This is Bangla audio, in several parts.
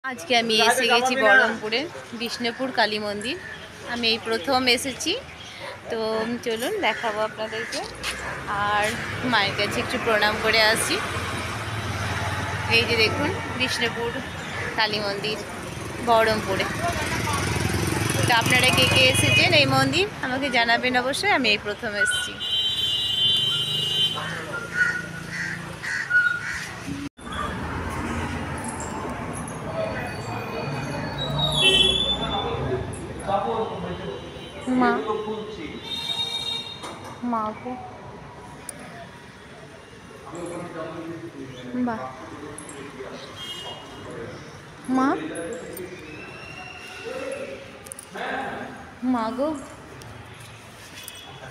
আজকে আমি এসে গেছি বহরমপুরে বিষ্ণুপুর কালী মন্দির। আমি এই প্রথম এসেছি, তো চলুন দেখাবো আপনাদেরকে। আর মায়ের কাছে একটু প্রণাম করে আসি। এই যে দেখুন বিষ্ণুপুর কালী মন্দির বহরমপুরে। তো আপনারা কে কে এসেছেন এই মন্দির আমাকে জানাবেন অবশ্যই। আমি এই প্রথম এসেছি। মা মা গো, বাহ মা মা গো।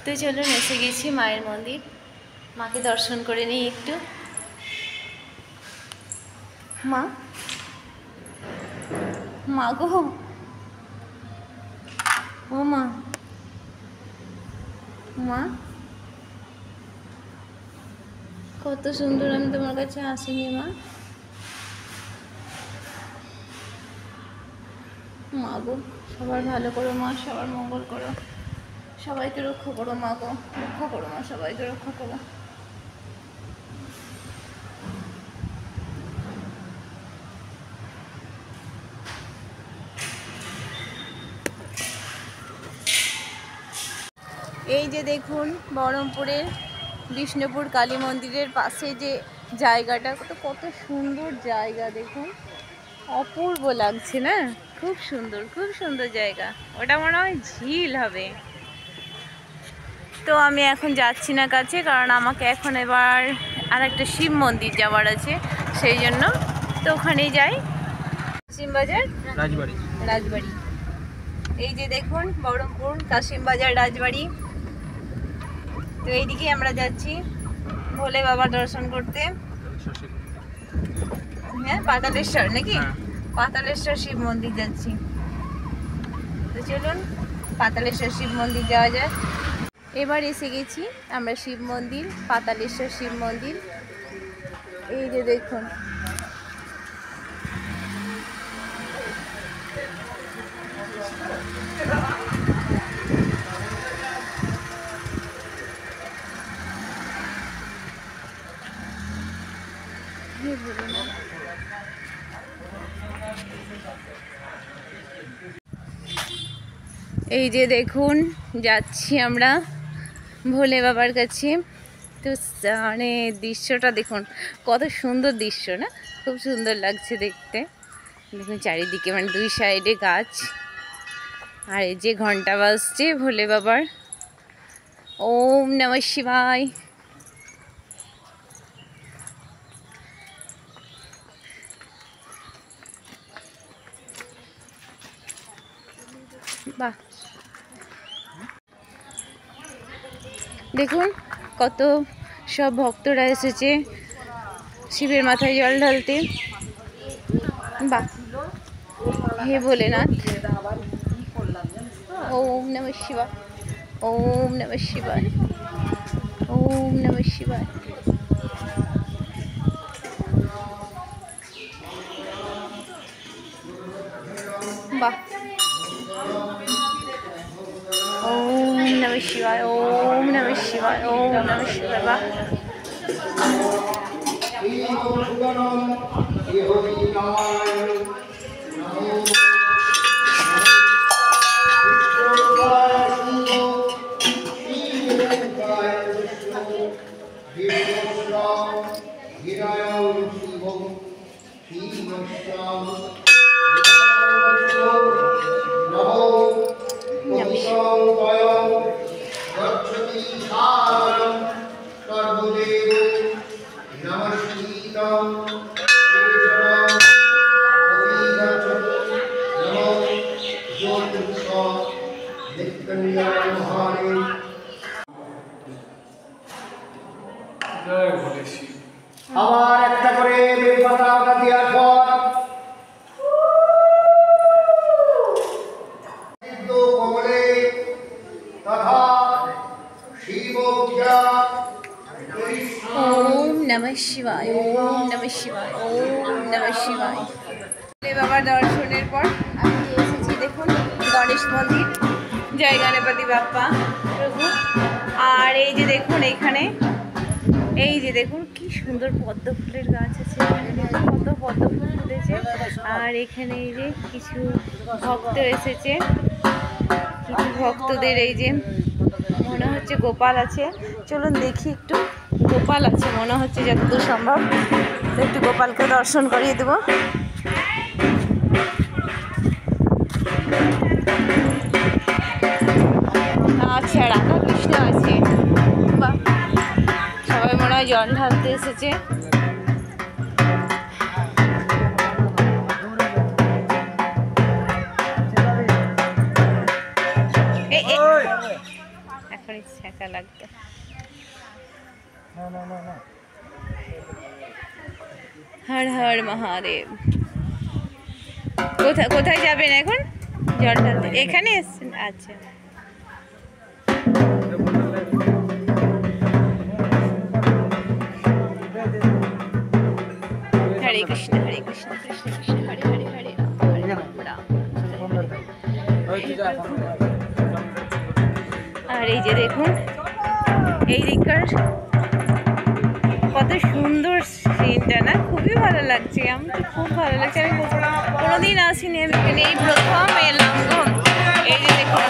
তো চলুন এসে গেছি মায়ের মন্দির, মাকে দর্শন করে নিই একটু। মা মা গো, ও মা মা, কত সুন্দর, আমি তোমার কাছে আসিনি মা। মা গো, সবার ভালো করো মা, সবার মঙ্গল করো, সবাইকে রক্ষা করো মা গো, রক্ষা করো মা, সবাইকে রক্ষা করো। এই যে দেখুন বহরমপুরের বিষ্ণুপুর কালী মন্দিরের পাশে যে জায়গাটা, কত সুন্দর জায়গা দেখুন, অপূর্ব লাগছে না? খুব সুন্দর, খুব সুন্দর জায়গা। ওটা মনে হয় ঝিল হবে। তো আমি এখন যাচ্ছি না কাছে, কারণ আমাকে এখন এবার আর একটা শিব মন্দির যাওয়ার আছে, সেই জন্য তো ওখানেই যাই। কাশিমবাজার রাজবাড়ি, রাজবাড়ি। এই যে দেখুন বহরমপুর কাশিমবাজার রাজবাড়ি। তো এইদিকে আমরা যাচ্ছি ভোলে বাবা দর্শন করতে। হ্যাঁ, পাতালেশ্বর নাকি? পাতালেশ্বর শিব মন্দির যাচ্ছি। তো চলুন পাতালেশ্বর শিব মন্দির যাওয়া যায়। এবার এসে গেছি আমরা শিব মন্দির, পাতালেশ্বর শিব মন্দির। এই যে দেখুন, এই যে দেখুন যাচ্ছি আমরা ভোলে বাবার কাছে। তো মানে দৃশ্যটা দেখুন, কত সুন্দর দৃশ্য না? খুব সুন্দর লাগছে দেখতে। দেখুন চারিদিকে মানে দুই সাইডে গাছ, আর এই যে ঘন্টা বাজছে ভোলে বাবার। ওম নমঃ শিবায়। বাহ, দেখুন কত সব ভক্তরা এসেছে শিবের মাথায় জল ঢালতে। বাহ, হে ভোলেনাথ। ওম নমঃ শিবায়, ওম নমঃ শিবায়, ওম নমঃ শিবায়। বাহ, ওম নমঃ শিবায়, ওম নমঃ শিবায়, ওম নমঃ শিবায়। বাহ, আবার একটা করে বেলপাতা দেওয়ার পর কমলে তথা শিব পূজা। ওম নমঃ শিবায়, ওম নমঃ শিবায়, ওম নমঃ শিবায়। ভোলে বাবার বাবার দর্শনের পর আমি এসেছি দেখুন গণেশ মন্দির, জয় গণপতি বাপ্পা প্রভু। আর এই যে দেখুন এখানে, এই যে দেখুন কি সুন্দর পদ্ম ফুলের গাছ আছে, কত পদ্ম ফুল ফুটেছে। আর এখানে এই যে কিছু ভক্ত এসেছে, কিছু ভক্তদের এই যে মনে হচ্ছে গোপাল আছে, চলুন দেখি একটু। গোপাল আছে মনে হচ্ছে যতদূর সম্ভব, তো একটু গোপালকে দর্শন করিয়ে দেবো। আচ্ছা রাধাকৃষ্ণ আছে, বাহ, সবাই মনে হয় জল ঢালতে এসেছে। এখনই ছ্যাঁকা লাগতো। হর হর মহাদেব। কোথায় কোথায় যাবেন এখন জল ঢালতে? এখানে এসছেন, আচ্ছা। হরে কৃষ্ণ হরে কৃষ্ণ কৃষ্ণ কৃষ্ণ হরে হরে হরে রাম হরে রাম রাম। আর এই যে দেখুন এই দিককার কত সুন্দর সিনটা না, খুবই ভালো লাগছে। আমার তো খুব ভালো লাগছে, আমি কোনোদিন আসিনি, আমি এখানে এই প্রথম এলাম গো। এই যে দেখুন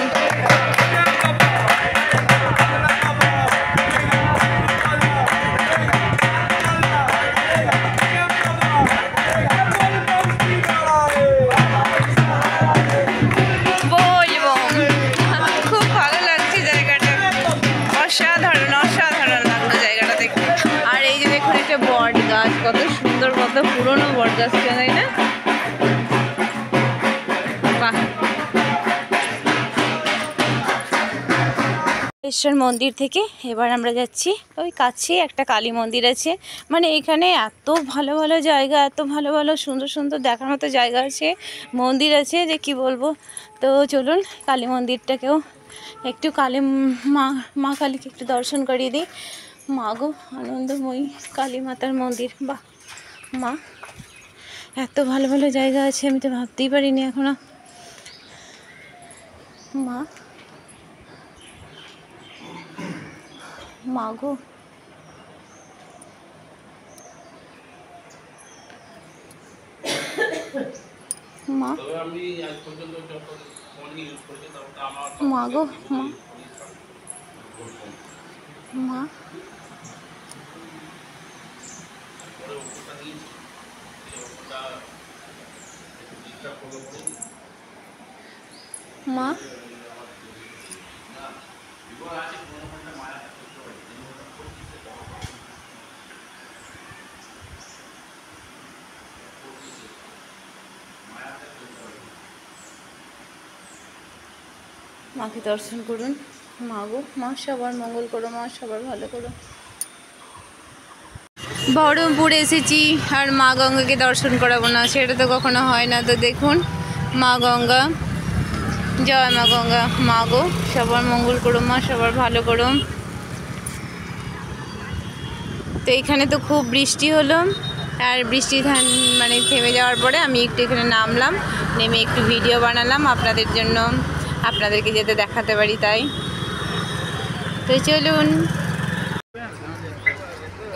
খুব ভালো লাগছে জায়গাটা, অসাধারণ অসাধারণ লাগলো জায়গাটা দেখতে। আর এই যে দেখুন একটা বট গাছ, কত সুন্দর, কত পুরনো বট গাছটা, তাই না? বাহ। ঈশ্বর মন্দির থেকে এবার আমরা যাচ্ছি, ওই কাছে একটা কালী মন্দির আছে, মানে এখানে এত ভালো ভালো জায়গা, এত ভালো ভালো সুন্দর সুন্দর দেখার মতো জায়গা আছে, মন্দির আছে যে কি বলবো। তো চলুন কালী মন্দিরটাকেও একটু, কালী মা কালীকে একটু দর্শন করিয়ে দিই। মা গো আনন্দময়ী কালী মাতার মন্দির, বাহ মা, এত ভালো ভালো জায়গা আছে, আমি তো ভাবতেই পারিনি এখনো। মা মাগো, মা মাগো, মা মা মা মাকে দর্শন করুন। মা গো, মা সবার মঙ্গল করো, মা সবার ভালো করো। বহরমপুর এসেছি আর মা গঙ্গাকে দর্শন করাবো না, সেটা তো কখনো হয় না। তো দেখুন মা গঙ্গা, জয় মা গঙ্গা। মা গো সবার মঙ্গল করো, মা সবার ভালো করো। তো এখানে তো খুব বৃষ্টি হলো, আর বৃষ্টি মানে থেমে যাওয়ার পরে আমি একটু এখানে নামলাম, নেমে একটু ভিডিও বানালাম আপনাদের জন্য, আপনাদেরকে যাতে দেখাতে পারি তাই। তো চলুন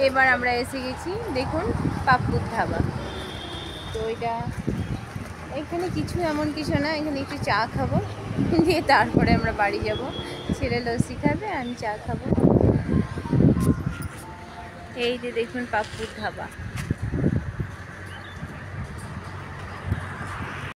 এবার আমরা এসে গেছি দেখুন পাপ্পুর ধাবা। তো এটা এখানে কিছু এমন কিছু না, এখানে একটু চা খাবো, দিয়ে তারপরে আমরা বাড়ি যাব। ছেলে লস্যি খাবে, আমি চা খাবো। এই যে দেখুন পাপ্পুর ধাবা।